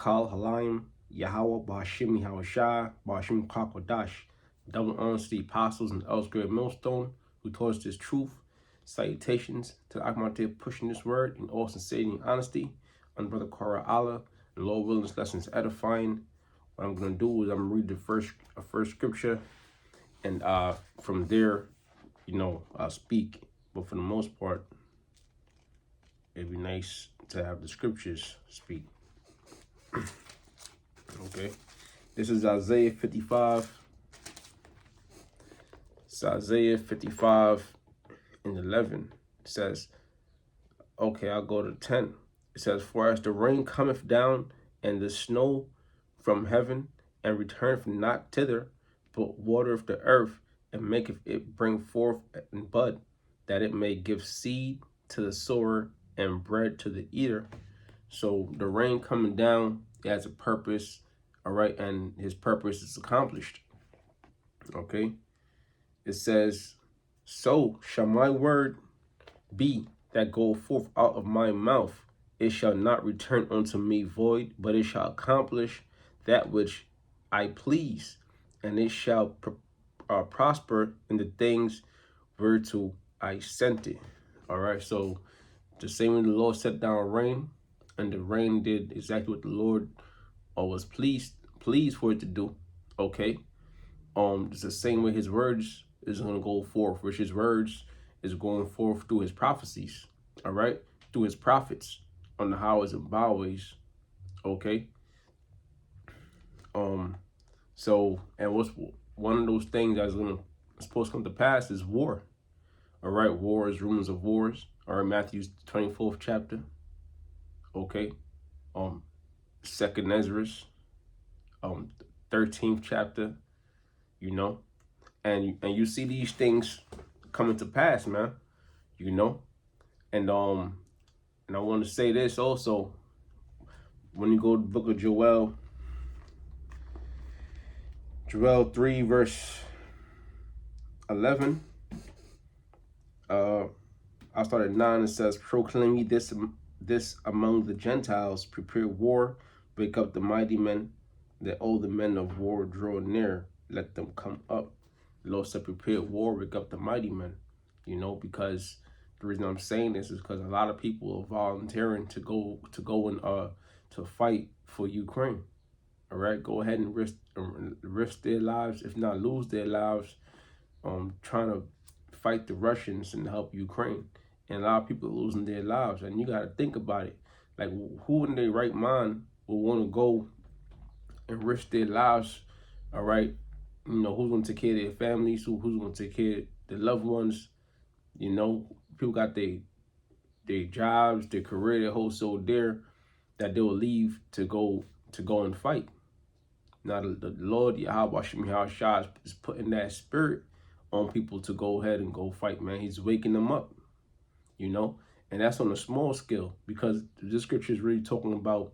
Kal Halayim, Yahweh, Bashim Yahushai, Bashim Kakwadash. Double honors to the apostles and elders great millstone who taught us this truth. Salutations to the Akmatir pushing this word in all sincerity and honesty. I'm Brother Kara Allah, and Lord willing, this lesson is edifying. What I'm going to do is I'm going to read the first scripture, and from there, I'll speak. But for the most part, it'd be nice to have the scriptures speak. Okay, this is Isaiah 55. It's Isaiah 55 and 11. It says, okay, I'll go to 10. It says, for as the rain cometh down and the snow from heaven, and returneth not thither, but watereth the earth, and maketh it bring forth and bud, that it may give seed to the sower and bread to the eater. So the rain coming down has a purpose, all right, and his purpose is accomplished. Okay, it says, so shall my word be that go forth out of my mouth. It shall not return unto me void, but it shall accomplish that which I please, and it shall prosper in the things whereto I sent it. All right, so the same way the Lord set down rain, and the rain did exactly what the Lord was pleased for it to do. Okay, it's the same way his words is going to go forth, which his words is going forth through his prophecies. All right, through his prophets on the hows and byways. Okay. So, and what's one of those things that's supposed to come to pass is war. All right, wars, rumors of wars. All right, Matthew's 24th chapter. Okay. 2nd Ezra, 13th chapter. And you see these things coming to pass, man. And I want to say this also. When you go to the book of Joel 3 verse 11, I start at 9. It says, proclaim ye this among the Gentiles, prepare war, wake up the mighty men, that all the men of war draw near, let them come up. The Lord said, prepare war, wake up the mighty men. Because the reason I'm saying this is because a lot of people are volunteering to go and to fight for Ukraine. All right, go ahead and risk their lives, if not lose their lives, trying to fight the Russians and help Ukraine. And a lot of people are losing their lives, and you got to think about it. Like, who in their right mind will want to go and risk their lives? All right, who's going to take care of their families? Who's going to take care of their loved ones? People got their jobs, their career, their whole soul there, that they will leave to go and fight. Now the Lord Yahweh Yahushua is putting that spirit on people to go ahead and go fight, man. He's waking them up, and that's on a small scale, because this scripture is really talking about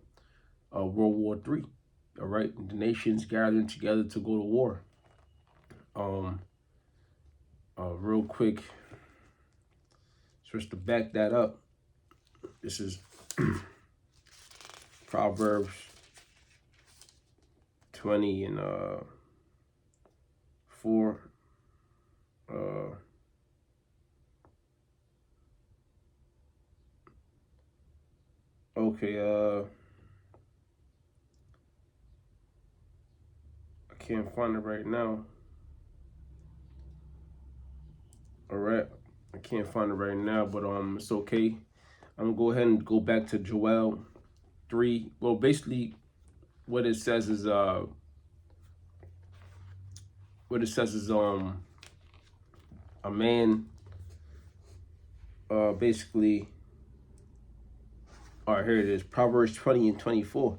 World War III. All right, the nations gathering together to go to war. Real quick, just to back that up, this is Proverbs 20 and 4. Okay, I can't find it right now. All right, I can't find it right now, but it's okay. I'm gonna go ahead and go back to Joel 3. Well, basically, what it says is a man basically. All right, here it is. Proverbs 20 and 24.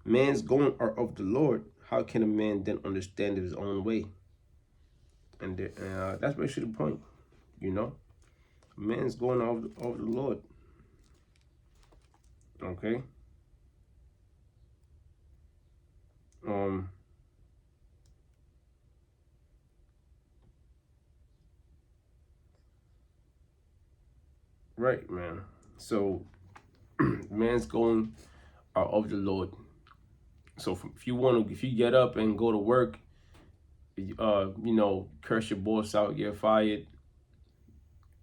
Man's going are of the Lord. How can a man then understand his own way? And that's basically the point. Man's going of the Lord. Okay. Right, man. So man's going are of the Lord. So if you get up and go to work, curse your boss out, get fired,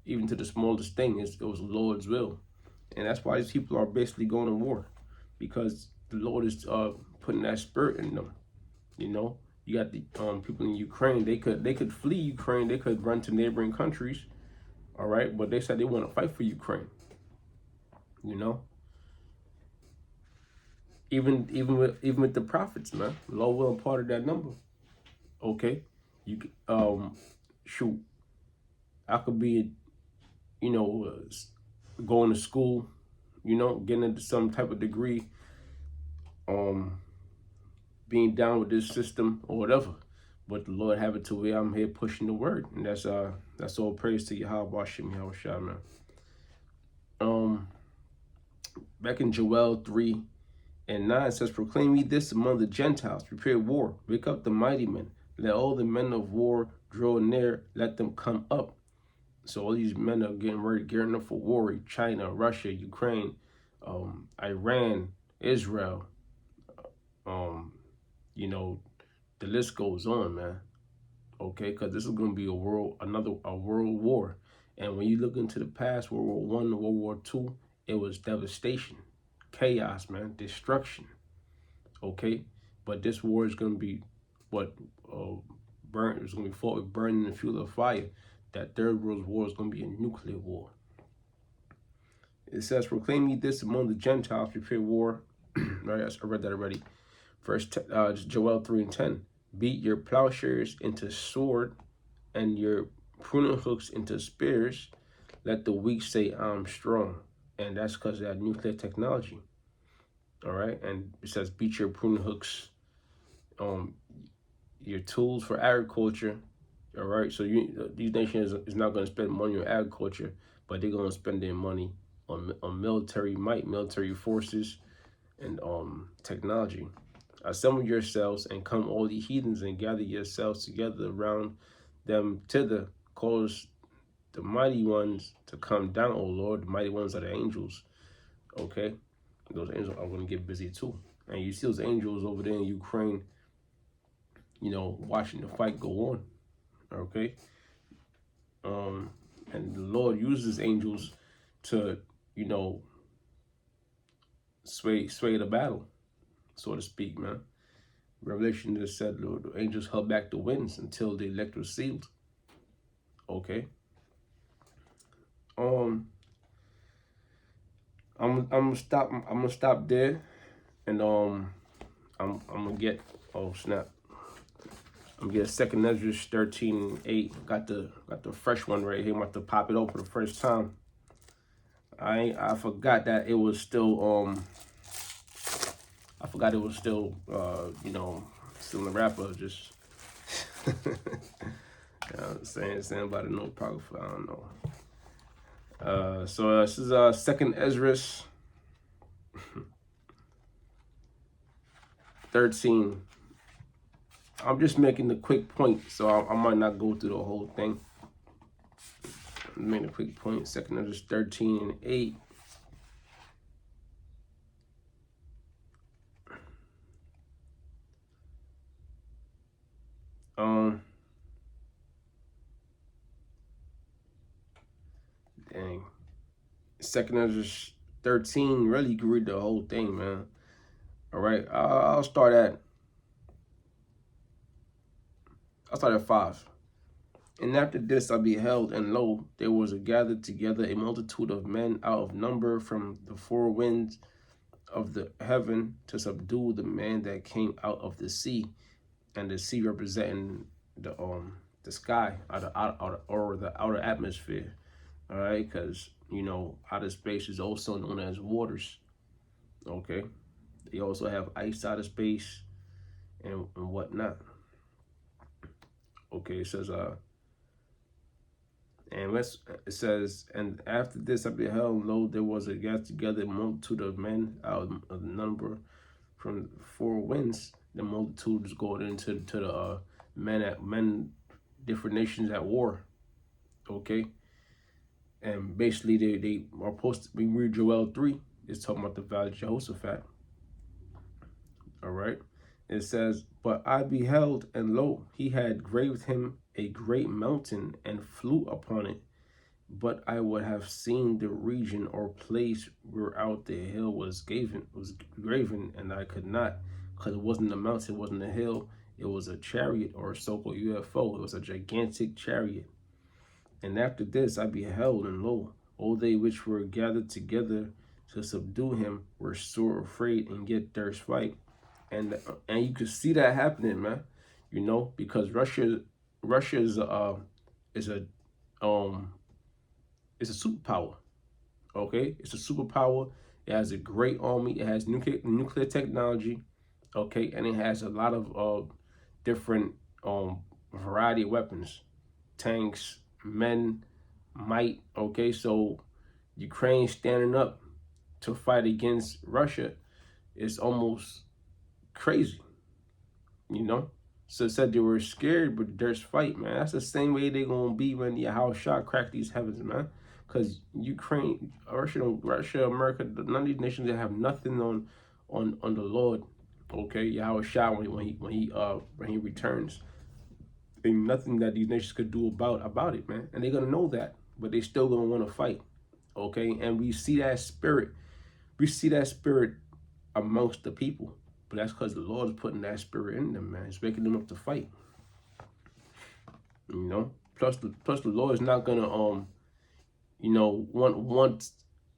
even to the smallest thing, it was the Lord's will. And that's why these people are basically going to war, because the Lord is putting that spirit in them. You know, you got the people in Ukraine. They could flee Ukraine. They could run to neighboring countries. All right, but they said they want to fight for Ukraine. You know, even with the prophets, man, the Lord will part of that number. Okay, you shoot, I could be, going to school, getting into some type of degree, being down with this system or whatever. But the Lord have it to where I'm here pushing the word, and that's all praise to Yahweh Hashem Yahushua, man. Back in Joel 3:9 it says, "Proclaim ye this among the Gentiles: Prepare war, wake up the mighty men, let all the men of war draw near, let them come up." So all these men are gearing up for war. China, Russia, Ukraine, Iran, Israel. The list goes on, man. Okay, because this is going to be a world war. And when you look into the past, World War One, World War Two, it was devastation, chaos, man, destruction. Okay, but this war is going to be what It's going to be fought with burning and fuel of fire. That third world war is going to be a nuclear war. It says, "Proclaim ye this among the Gentiles: Prepare war." Right, I read that already. Joel 3:10. "Beat your plowshares into sword and your pruning hooks into spears. Let the weak say, I'm strong." And that's because of that nuclear technology. All right. And it says, beat your pruning hooks, your tools for agriculture. All right. So these nations is not going to spend money on agriculture, but they're going to spend their money on military might, military forces, and technology. "Assemble yourselves and come, all the heathens, and gather yourselves together around them thither. Cause the mighty ones to come down, O Lord." The mighty ones are the angels. Okay, those angels are going to get busy too. And you see those angels over there in Ukraine, watching the fight go on. Okay, and the Lord uses angels to, sway the battle, so to speak, man. Revelation just said the angels held back the winds until the elect was sealed. Okay. I'm gonna stop there, and I'm gonna get, oh snap, I'm gonna get 2 Ezra 13:8. Got the fresh one right here. I'm about to pop it open for the first time. I forgot that it was still still in the wrapper. Just saying about it, no apocrypha. I don't know. So this is 2 Ezra 13. I'm just making the quick point, so I might not go through the whole thing. I'm making a quick point. 2 Ezra 13:8. Dang. 2 Ezra 13, really, you can read the whole thing, man. All right, I'll start at 5. "And after this I beheld, and lo, there was gathered together a multitude of men out of number from the four winds of the heaven to subdue the man that came out of the sea." And the sea representing the sky, or the outer atmosphere. All right, because outer space is also known as waters. Okay, they also have ice out of space and whatnot. Okay, it says and after this I beheld, lo, there was a gathered together a multitude of men out of the number from four winds. The multitude is going into the men, different nations at war. Okay, and basically they are supposed to. We read Joel 3. It's talking about the valley of Jehoshaphat. All right. It says, but I beheld, and lo, he had graved him a great mountain and flew upon it. But I would have seen the region or place whereout the hill was graven, and I could not, because it wasn't a mountain, it wasn't a hill, it was a chariot or a so-called UFO. It was a gigantic chariot. And after this I beheld, and lo, all they which were gathered together to subdue him were sore afraid and yet durst fight. And you could see that happening, man. You know, because Russia is a um it's a superpower. Okay, it's a superpower. It has a great army. It has nuclear technology. Okay, and it has a lot of different variety of weapons, tanks, men, might. Okay, so Ukraine standing up to fight against Russia is almost crazy, you know. So it said they were scared, but there's fight, man. That's the same way they gonna be when the house shot crack these heavens, man. Cause Ukraine, Russia, America, none of these nations that have nothing on the Lord. Okay, Yahweh Shah when he returns, ain't nothing that these nations could do about it, man. And they're gonna know that, but they still gonna want to fight. Okay, and we see that spirit. We see that spirit amongst the people. But that's because the Lord is putting that spirit in them, man. He's waking them up to fight. You know. Plus the Lord is not gonna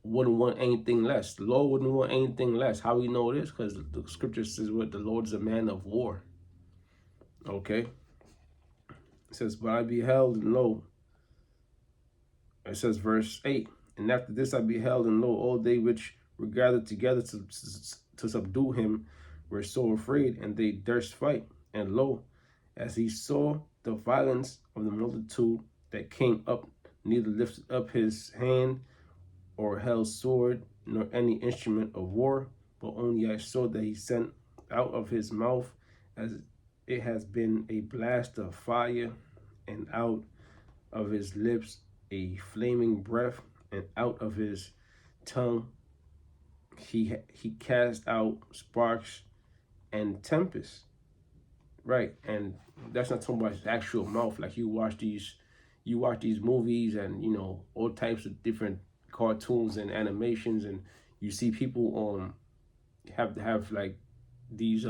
wouldn't want anything less. The Lord wouldn't want anything less. How we know this? Because the scripture says what the Lord is a man of war. Okay. It says, but I beheld, and lo. It says verse 8. And after this I beheld, and lo, all they which were gathered together to subdue him were so afraid, and they durst fight. And lo, as he saw the violence of the multitude that came up, neither lifted up his hand or held sword, nor any instrument of war, but only I saw that he sent out of his mouth as it has been a blast of fire, and out of his lips a flaming breath, and out of his tongue he cast out sparks and tempest. Right. And that's not talking about his actual mouth. Like you watch these movies and all types of different cartoons and animations, and you see people have like these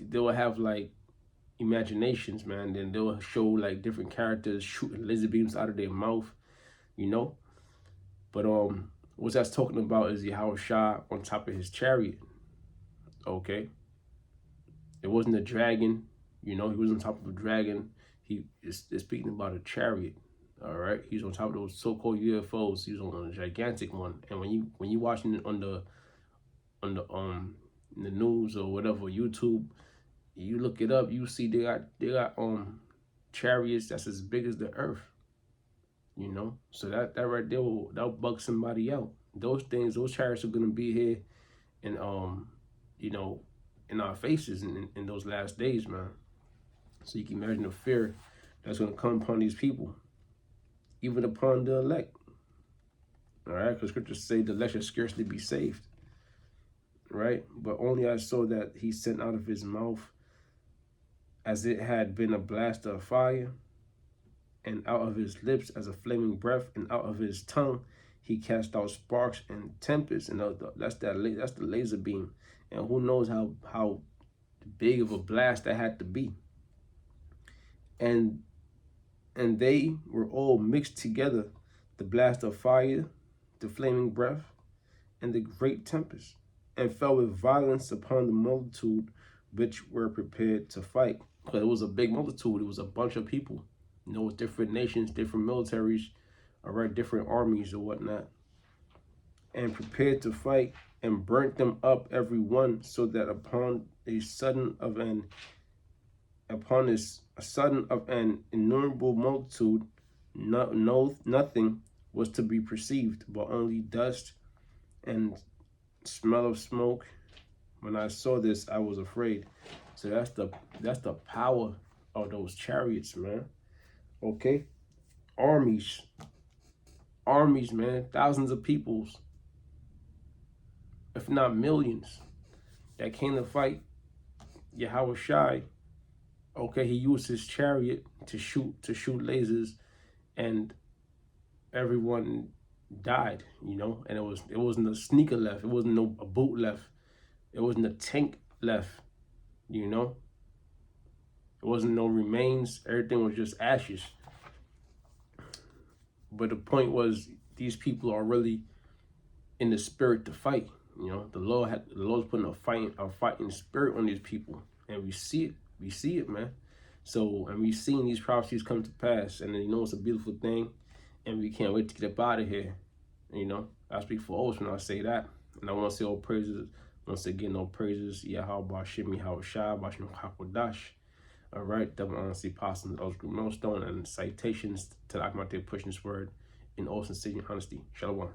they'll have like imaginations, man. Then they'll show like different characters shooting laser beams out of their mouth, But what that's talking about is Yahweh Shah on top of his chariot. Okay. It wasn't a dragon, he was on top of a dragon. He is speaking about a chariot. All right. He's on top of those so-called UFOs. He's on a gigantic one. And when you watching it on the news or whatever, YouTube, you look it up, you see they got chariots that's as big as the earth. So that right there that'll bug somebody out. Those chariots are gonna be here and in our faces in those last days, man. So you can imagine the fear that's gonna come upon these people, even upon the elect. All right, because scriptures say the elect shall scarcely be saved. Right, but only I saw that he sent out of his mouth as it had been a blast of fire, and out of his lips as a flaming breath, and out of his tongue he cast out sparks and tempests. And that's the laser beam. And who knows how big of a blast that had to be. And they were all mixed together, the blast of fire, the flaming breath, and the great tempest, and fell with violence upon the multitude which were prepared to fight. Because it was a big multitude. It was a bunch of people, different nations, different militaries, all right, different armies or whatnot, and prepared to fight, and burnt them up every one, so that upon a sudden of an innumerable multitude, nothing was to be perceived, but only dust and smell of smoke. When I saw this, I was afraid. So that's the power of those chariots, man. Okay, armies, man, thousands of peoples, if not millions, that came to fight Yahweh Shai. Okay, he used his chariot to shoot lasers, and everyone died, you know. And it wasn't a sneaker left, it wasn't a boot left, it wasn't a tank left, you know. It wasn't no remains, everything was just ashes. But the point was, these people are really in the spirit to fight. You know, the Lord's putting a fighting spirit on these people, and we see it, man. So, and we've seen these prophecies come to pass, and you know, it's a beautiful thing, and we can't wait to get up out of here. You know, I speak for us when I say that, and I want to say all praises. Once again, all praises, Yahweh Bashim, Yahweh Shai, Bashim Hakodash. All right, double honesty, possible, Oscar Millstone, and citations to Akmate pushing this word in all sincerity and honesty. Shalom.